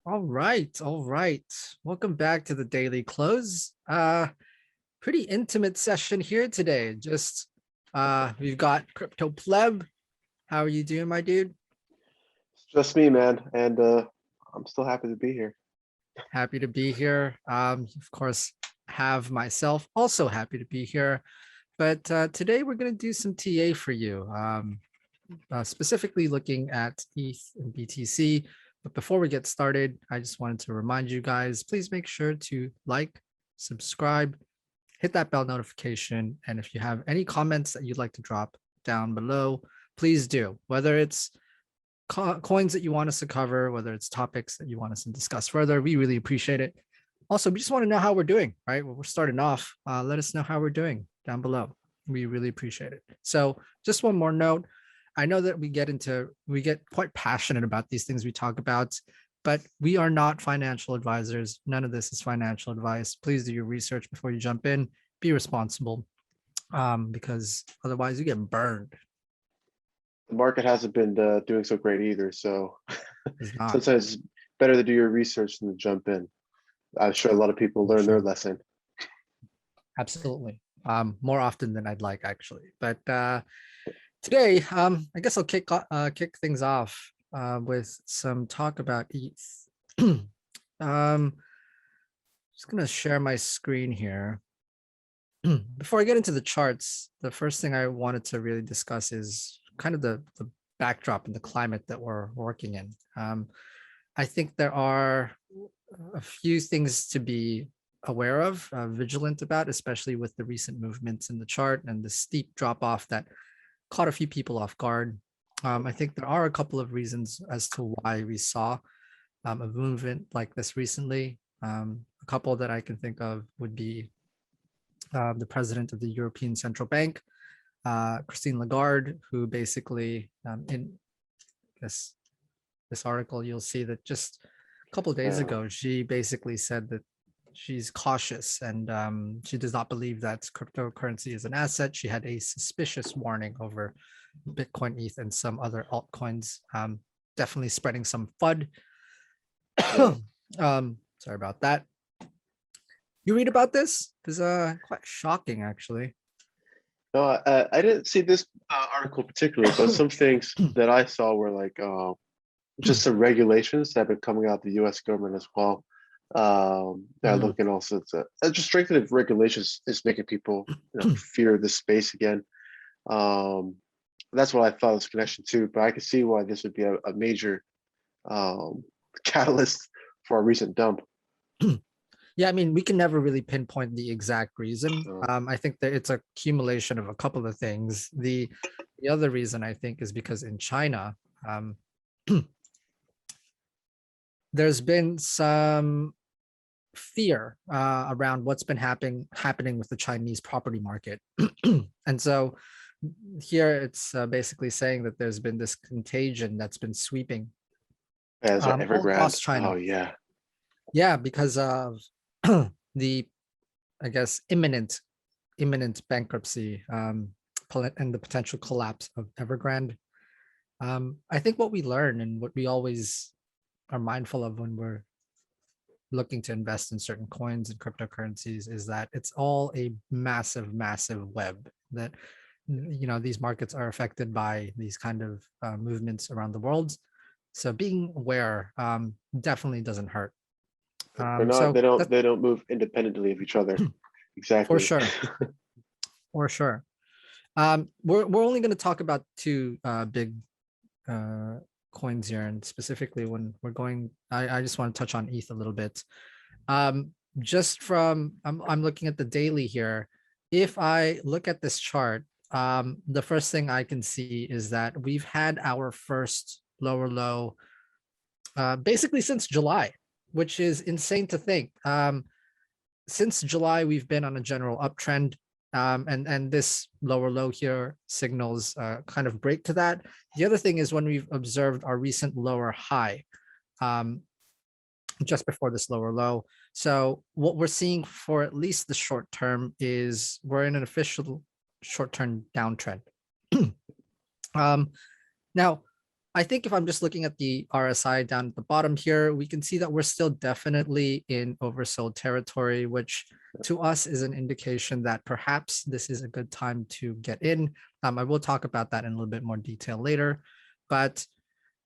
All right, all right. Welcome back to the Daily Close. Pretty intimate session here today. We've got Crypto-pleb. How are you doing, my dude? It's just me, man, and I'm still happy to be here. Happy to be here. Of course, have myself also happy to be here. But today we're going to do some TA for you, specifically looking at ETH and BTC. But before we get started, I just wanted to remind you guys, please make sure to like, subscribe, hit that bell notification. And if you have any comments that you'd like to drop down below, please do. Whether it's coins that you want us to cover, whether it's topics that you want us to discuss further, we really appreciate it. Also, we just want to know how we're doing, right? Well, we're starting off. Let us know how we're doing down below. We really appreciate it. So just one more note. I know that we get quite passionate about these things we talk about, but we are not financial advisors. None of this is financial advice. Please do your research before you jump in. Be responsible, because otherwise you get burned. The market hasn't been doing so great either, so It's not. sometimes it's better to do your research than to jump in. I'm sure a lot of people learn their lesson. Absolutely. More often than I'd like, actually. But today, I guess I'll kick things off with some talk about ETH. Just gonna share my screen here. Before I get into the charts, the first thing I wanted to really discuss is kind of the backdrop and the climate that we're working in. I think there are a few things to be aware of, vigilant about, especially with the recent movements in the chart and the steep drop off that caught a few people off guard. I think there are a couple of reasons as to why we saw a movement like this recently. A couple that I can think of would be the president of the European Central Bank, Christine Lagarde, who basically in this article, you'll see that just a couple of days ago, she basically said that she's cautious and she does not believe that cryptocurrency is an asset. She had a suspicious warning over Bitcoin, ETH, and some other altcoins, definitely spreading some FUD. Sorry about that. You read about this? It's quite shocking, actually. No, I didn't see this article particularly, but some things that I saw were like just some regulations that have been coming out of the U.S. government as well. They're looking also to just strengthening regulations is making people fear this space again. That's what I thought was connection to, but I could see why this would be a major catalyst for a recent dump. Yeah, I mean, we can never really pinpoint the exact reason. I think that it's a accumulation of a couple of things. The other reason, I think, is because in China, there's been some fear around what's been happening with the Chinese property market. And so here it's basically saying that there's been this contagion that's been sweeping all across China. Oh, yeah. Yeah, because of the, I guess, imminent bankruptcy and the potential collapse of Evergrande. I think what we learn and what we always are mindful of when we're looking to invest in certain coins and cryptocurrencies is that it's all a massive web that, these markets are affected by these kind of movements around the world. So being aware definitely doesn't hurt. They don't move independently of each other. Exactly. For sure. We're only going to talk about two big coins here, and specifically when we're going, I just want to touch on ETH a little bit. Just from I'm looking at the daily here. If I look at this chart, the first thing I can see is that we've had our first lower low basically since July, which is insane to think. Since July, we've been on a general uptrend. And this lower low here signals kind of break to that. The other thing is when we've observed our recent lower high just before this lower low. So what we're seeing for at least the short term is we're in an official short-term downtrend. Now, I think if I'm just looking at the RSI down at the bottom here, we can see that we're still definitely in oversold territory, which to us is an indication that perhaps this is a good time to get in. I will talk about that in a little bit more detail later, but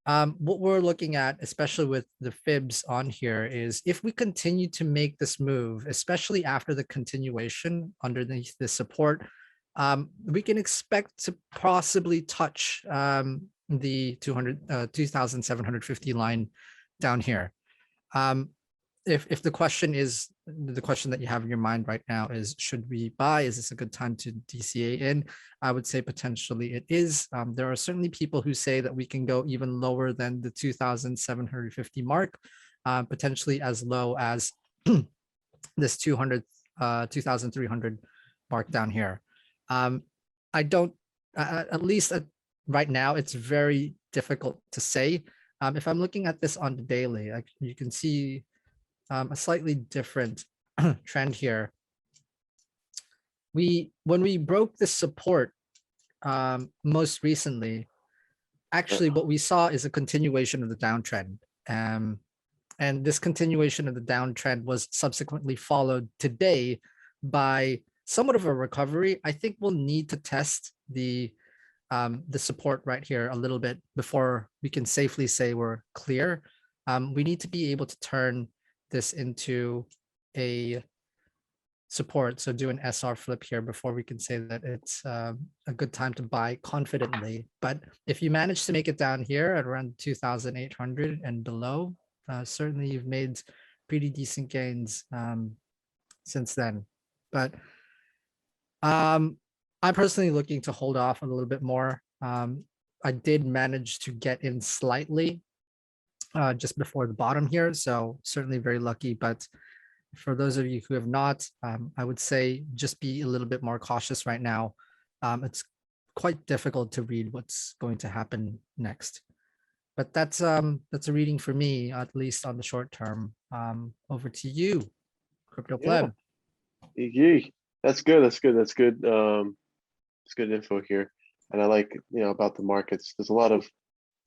what we're looking at, especially with the fibs on here, is if we continue to make this move, especially after the continuation underneath the support, we can expect to possibly touch the 2,750 line down here. If the question is the question that you have in your mind right now is, should we buy? Is this a good time to DCA in? I would say potentially it is. There are certainly people who say that we can go even lower than the 2,750 mark, potentially as low as this 2,300 mark down here. I don't, at least right now, it's very difficult to say. If I'm looking at this on the daily, you can see a slightly different trend here. When we broke this support most recently, actually what we saw is a continuation of the downtrend. And this continuation of the downtrend was subsequently followed today by somewhat of a recovery. I think we'll need to test the support right here a little bit before we can safely say we're clear. We need to be able to turn this into a support. So do an SR flip here before we can say that it's a good time to buy confidently. But if you manage to make it down here at around 2,800 and below, certainly you've made pretty decent gains since then. But I'm personally looking to hold off a little bit more. I did manage to get in slightly just before the bottom here, so certainly very lucky. But for those of you who have not, I would say just be a little bit more cautious right now. It's quite difficult to read what's going to happen next. But that's a reading for me, at least on the short term. Over to you, Crypto-pleb. Yeah. That's good. That's good. That's good. It's good info here. And I like, about the markets. There's a lot of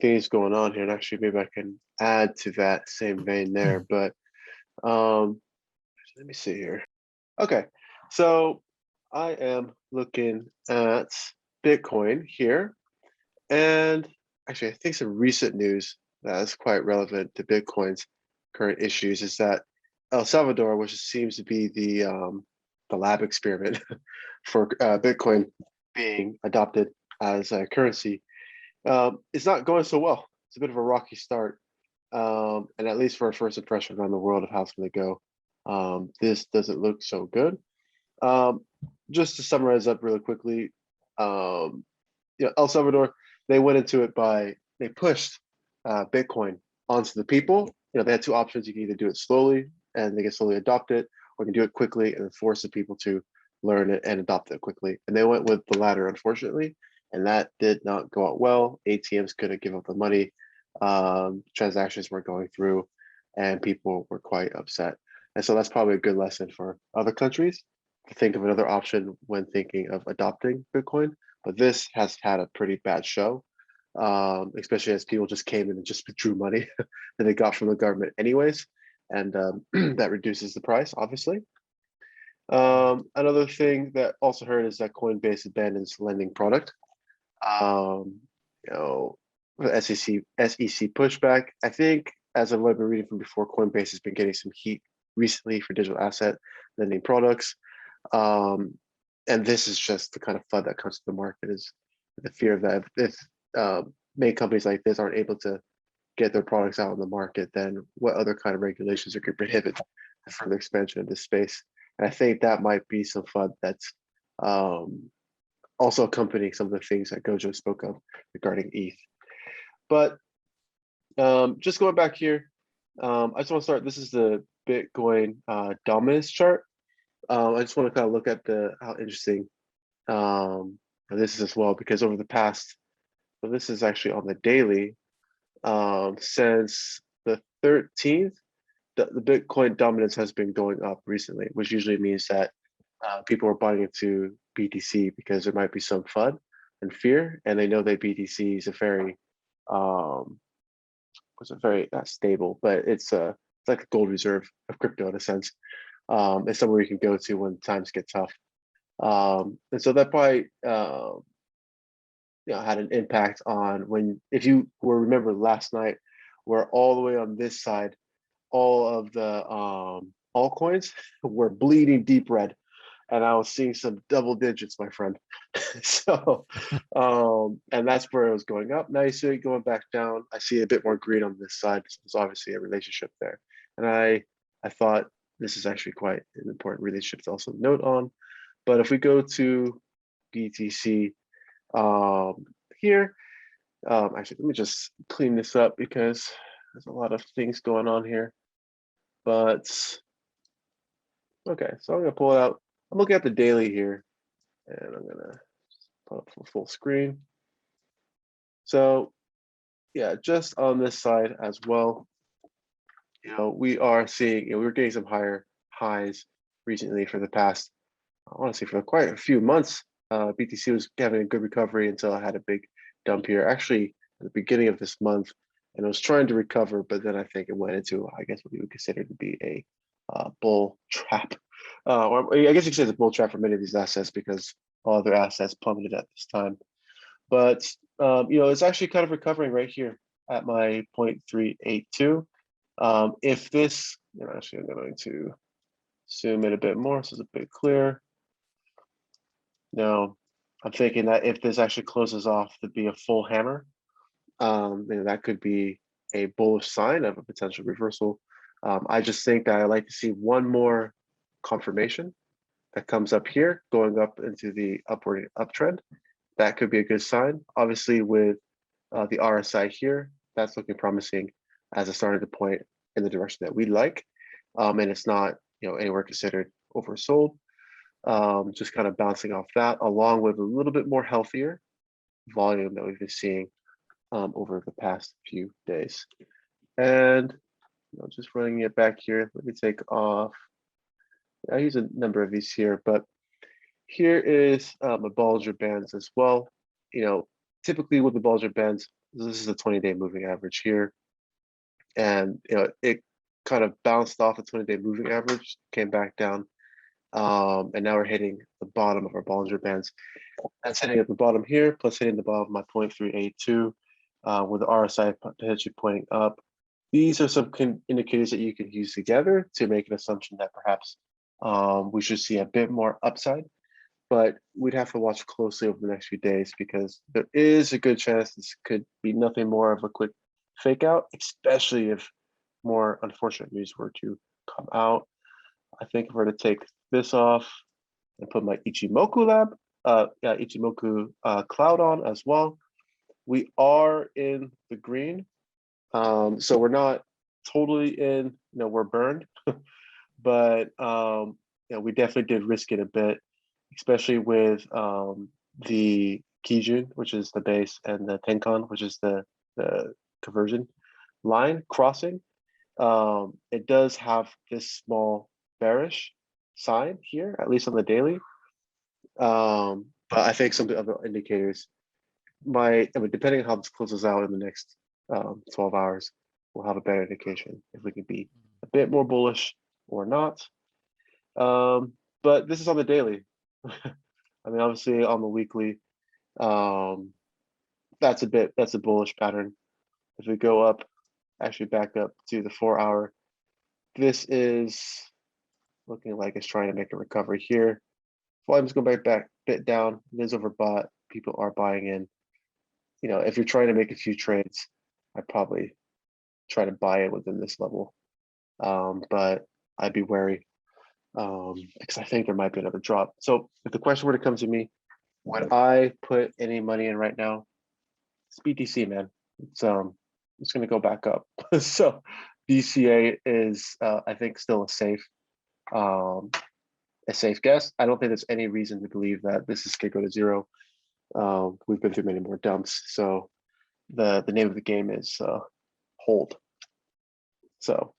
things going on here. And actually, maybe I can add to that same vein there. But let me see here. Okay. So I am looking at Bitcoin here. And actually, I think some recent news that is quite relevant to Bitcoin's current issues is that El Salvador, which seems to be the lab experiment for Bitcoin being adopted as a currency, is not going so well. It's a bit of a rocky start. And at least for a first impression around the world of how it's going to go, this doesn't look so good. Just to summarize up really quickly, El Salvador, they went into it they pushed Bitcoin onto the people. They had two options. You can either do it slowly and they can slowly adopt it, or you can do it quickly and force the people to learn it and adopt it quickly. And they went with the latter, unfortunately, and that did not go out well. ATMs couldn't give up the money. Transactions were going through and people were quite upset. And so that's probably a good lesson for other countries to think of another option when thinking of adopting Bitcoin. But this has had a pretty bad show, especially as people just came in and just withdrew money that they got from the government anyways. And that reduces the price, obviously. Another thing that also heard is that Coinbase abandons lending product. SEC pushback. I think, as I've been reading from before, Coinbase has been getting some heat recently for digital asset lending products. And this is just the kind of flood that comes to the market, is the fear of that if main companies like this aren't able to get their products out in the market, then what other kind of regulations are going to prohibit the further expansion of this space? And I think that might be some FUD that's also accompanying some of the things that Gojo spoke of regarding ETH. But just going back here, I just want to start. This is the Bitcoin dominance chart. I just want to kind of look at how interesting this is as well, because over the past, so this is actually on the daily, since the 13th, the Bitcoin dominance has been going up recently, which usually means that people are buying into BTC because there might be some FUD and fear, and they know that BTC is a very was a very stable, but it's like a gold reserve of crypto in a sense. It's somewhere you can go to when times get tough. And so that probably had an impact on when, if you were remember last night, where all the way on this side, all of the altcoins were bleeding deep red, and I was seeing some double digits, my friend. So, and that's where it was going up. Now you see it going back down. I see a bit more green on this side. So there's obviously a relationship there, and I thought this is actually quite an important relationship to also note on. But if we go to BTC here, actually, let me just clean this up because there's a lot of things going on here. But okay, so I'm gonna pull it out. I'm looking at the daily here, and I'm gonna pull up full screen. So yeah, just on this side as well, we are seeing, we were getting some higher highs recently for the past, I want to say for quite a few months. BTC was having a good recovery until I had a big dump here, actually at the beginning of this month, and it was trying to recover, but then I think it went into, I guess, what we would consider to be a bull trap. Or I guess you could say it's a bull trap for many of these assets because all other assets plummeted at this time. But it's actually kind of recovering right here at my 0.382. If this, actually, I'm going to zoom in a bit more so it's a bit clearer. Now, I'm thinking that if this actually closes off to be a full hammer, that could be a bullish sign of a potential reversal. I just think that I like to see one more confirmation that comes up here, going up into the upward uptrend. That could be a good sign. Obviously, with the RSI here, that's looking promising as a starting to point in the direction that we like, and it's not anywhere considered oversold. Just kind of bouncing off that, along with a little bit more healthier volume that we've been seeing over the past few days. And just running it back here, let me take off. I use a number of these here, but here is a Bollinger Bands as well. Typically with the Bollinger Bands, this is a 20-day moving average here. And it kind of bounced off the 20-day moving average, came back down. And now we're hitting the bottom of our Bollinger Bands. That's hitting at the bottom here, plus hitting the bottom of my 0.382, with the RSI potentially pointing up. These are some indicators that you can use together to make an assumption that perhaps we should see a bit more upside, but we'd have to watch closely over the next few days because there is a good chance this could be nothing more of a quick fake out, especially if more unfortunate news were to come out. I think if we're to take this off and put my Ichimoku cloud on as well, we are in the green. So we're not totally in, we're burned, but we definitely did risk it a bit, especially with the Kijun, which is the base, and the Tenkan, which is the conversion line crossing. It does have this small bearish sign here, at least on the daily. But I think some of the other indicators depending on how this closes out in the next 12 hours, we'll have a better indication if we can be a bit more bullish or not. But this is on the daily. I mean, obviously on the weekly, that's a bullish pattern. If we go up, actually back up to the 4-hour, this is looking like it's trying to make a recovery here. Volume's going back a bit down. It is overbought. People are buying in. If you're trying to make a few trades, I'd probably try to buy it within this level. But I'd be wary because I think there might be another drop. So if the question were to come to me, would I put any money in right now? It's BTC, man. It's going to go back up. So BCA is, I think, still a safe guess. I don't think there's any reason to believe that this is going to go to zero. We've been through many more dumps, so the name of the game is hold. So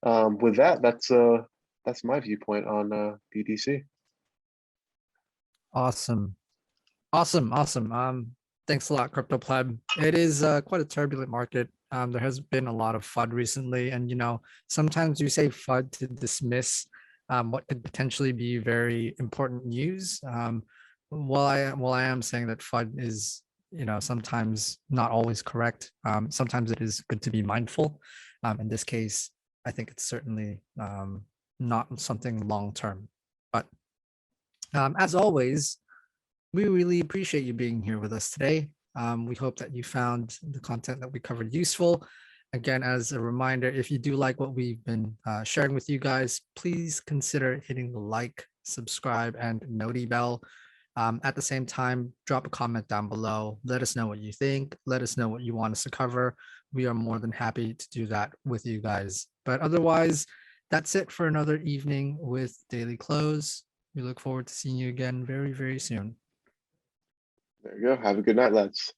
with that, that's my viewpoint on BTC. Awesome. Thanks a lot, Crypto-pleb. It is quite a turbulent market. There has been a lot of FUD recently, and sometimes you say FUD to dismiss what could potentially be very important news. While I am saying that FUD is sometimes not always correct, sometimes it is good to be mindful. In this case, I think it's certainly not something long term. But as always, we really appreciate you being here with us today. We hope that you found the content that we covered useful. Again, as a reminder, if you do like what we've been sharing with you guys, please consider hitting the like, subscribe, and noti bell. At the same time, drop a comment down below. Let us know what you think. Let us know what you want us to cover. We are more than happy to do that with you guys. But otherwise, that's it for another evening with Daily Close. We look forward to seeing you again very, very soon. There you go. Have a good night, lads.